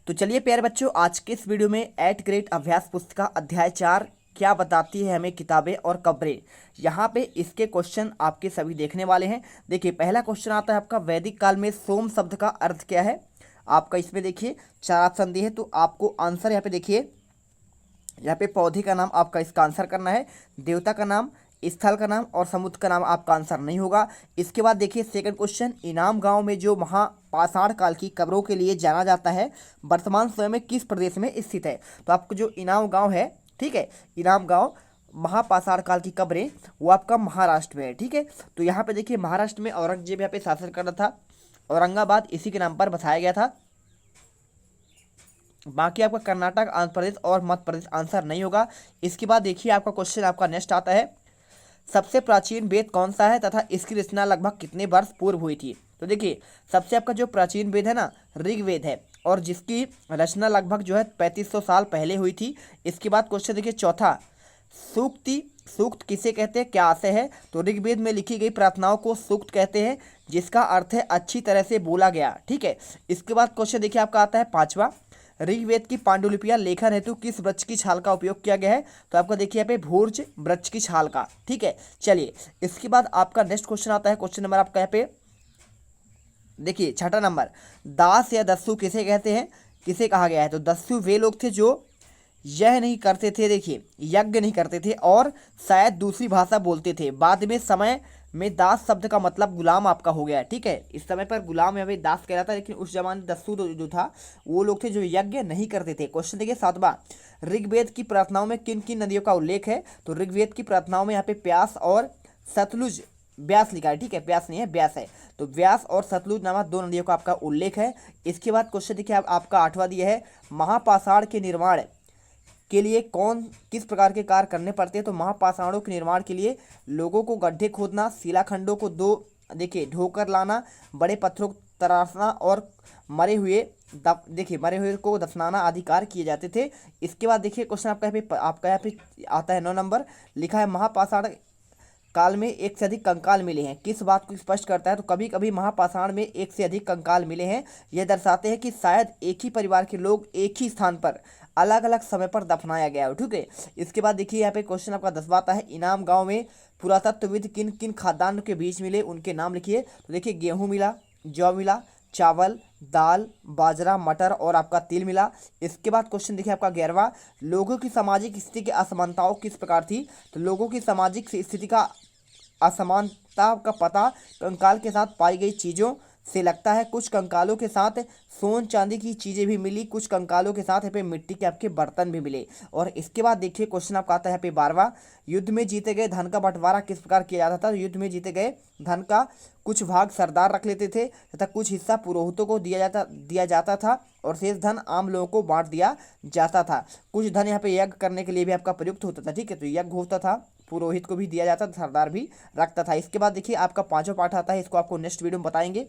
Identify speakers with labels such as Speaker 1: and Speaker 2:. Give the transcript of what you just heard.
Speaker 1: तो चलिए प्यारे बच्चों, आज के इस वीडियो में 8th ग्रेड अभ्यास पुस्तिका अध्याय 4 क्या बताती है हमें किताबें और खबरें। यहाँ पे इसके क्वेश्चन आपके सभी देखने वाले हैं। देखिए, पहला क्वेश्चन आता है आपका, वैदिक काल में सोम शब्द का अर्थ क्या है। आपका इसमें देखिए 4 ऑप्शन दिए हैं, तो आपको आंसर यहाँ पे देखिए, यहाँ पे पौधे का नाम आपका इसका आंसर करना है, देवता का नाम, स्थल का नाम और समुद्र का नाम आपका आंसर नहीं होगा। इसके बाद देखिए सेकंड क्वेश्चन, इनाम गांव में जो महापाषाण काल की कब्रों के लिए जाना जाता है, वर्तमान समय में किस प्रदेश में स्थित है। तो आपको जो इनाम गांव है, ठीक है, इनाम गांव महापाषाण काल की कब्रें वो आपका महाराष्ट्र में है। ठीक है, तो यहाँ पे देखिए महाराष्ट्र में औरंगजेब यहाँ पे शासन कर रहा था, औरंगाबाद इसी के नाम पर बसाया गया था। बाकी आपका कर्नाटक, आंध्र प्रदेश और मध्य प्रदेश आंसर नहीं होगा। इसके बाद देखिए आपका क्वेश्चन आपका नेक्स्ट आता है, सबसे प्राचीन वेद कौन सा है तथा इसकी रचना लगभग कितने वर्ष पूर्व हुई थी। तो देखिए सबसे आपका जो प्राचीन वेद है ना, ऋग्वेद है, और जिसकी रचना लगभग जो है 3500 साल पहले हुई थी। इसके बाद क्वेश्चन देखिए चौथा, सूक्ति, सूक्त किसे कहते हैं, क्या आशय है। तो ऋग्वेद में लिखी गई प्रार्थनाओं को सूक्त कहते हैं, जिसका अर्थ है अच्छी तरह से बोला गया। ठीक है, इसके बाद क्वेश्चन देखिए आपका आता है पांचवा, ऋग्वेद की पांडुलिपियां लेखन हेतु किस वृक्ष की छाल का उपयोग किया गया है। तो आपका देखिए यहाँ पे भोज वृक्ष की छाल का। ठीक है, चलिए इसके बाद आपका नेक्स्ट क्वेश्चन आता है, क्वेश्चन नंबर आपका यहाँ पे देखिए छठा नंबर, दास या दस्यु किसे कहते हैं, किसे कहा गया है। तो दस्यु वे लोग थे जो यह नहीं करते थे, देखिए यज्ञ नहीं करते थे और शायद दूसरी भाषा बोलते थे। बाद में समय में दास शब्द का मतलब गुलाम आपका हो गया है। ठीक है, इस समय पर गुलाम या दास कहलाता है, लेकिन उस जमाने दस्यु जो था वो लोग थे जो यज्ञ नहीं करते थे। क्वेश्चन देखिए सातवां, ऋग्वेद की प्रार्थनाओं में किन किन नदियों का उल्लेख है। तो ऋग्वेद की प्रार्थनाओं में यहाँ पे प्यास और सतलुज, ब्यास लिखा है। ठीक है, प्यास नहीं है, ब्यास है। तो व्यास और सतलुज नामक दो नदियों का आपका उल्लेख है। इसके बाद क्वेश्चन देखिए आपका आठवां दिया है, महापाषाण के निर्माण के लिए कौन किस प्रकार के कार्य करने पड़ते हैं। तो महापाषाणों के निर्माण के लिए लोगों को गड्ढे खोदना, शिलाखंडों को देखिए ढोकर लाना, बड़े पत्थरों को तराशना और मरे हुए मरे हुए को दफनाना आदि कार्य किए जाते थे। इसके बाद देखिए क्वेश्चन आपका यहाँ पे आता है 9 नंबर, लिखा है महापाषाण काल में एक से अधिक कंकाल मिले हैं, किस बात को स्पष्ट करता है। तो कभी कभी महापाषाण में एक से अधिक कंकाल मिले हैं, यह दर्शाते हैं कि शायद एक ही परिवार के लोग एक ही स्थान पर अलग अलग समय पर दफनाया गया हो। ठीक है, इसके बाद देखिए यहाँ पे क्वेश्चन आपका 10वां आता है, इनाम गांव में पुरातत्वविद किन किन खाद्यान्न के बीज मिले, उनके नाम लिखिए। तो देखिए गेहूं मिला, जौ मिला, चावल, दाल, बाजरा, मटर और आपका तिल मिला। इसके बाद क्वेश्चन देखिए आपका 11वां, लोगों की सामाजिक स्थिति की असमानताओं किस प्रकार थी। तो लोगों की सामाजिक स्थिति का असमानता का पता कंकाल के साथ पाई गई चीज़ों से लगता है। कुछ कंकालों के साथ सोन चांदी की चीज़ें भी मिली, कुछ कंकालों के साथ यहाँ पे मिट्टी के आपके बर्तन भी मिले। और इसके बाद देखिए क्वेश्चन आपका आता है यहाँ पे 12वां, युद्ध में जीते गए धन का बंटवारा किस प्रकार किया जाता था। युद्ध में जीते गए धन का कुछ भाग सरदार रख लेते थे तथा कुछ हिस्सा पुरोहितों को दिया जाता था और शेष धन आम लोगों को बांट दिया जाता था। कुछ धन यहाँ पे यज्ञ करने के लिए भी आपका प्रयुक्त होता था। ठीक है, तो यज्ञ होता था, पुरोहित को भी दिया जाता था, सरदार भी रखता था। इसके बाद देखिए आपका 5वां पाठ आता है, इसको आपको नेक्स्ट वीडियो में बताएंगे।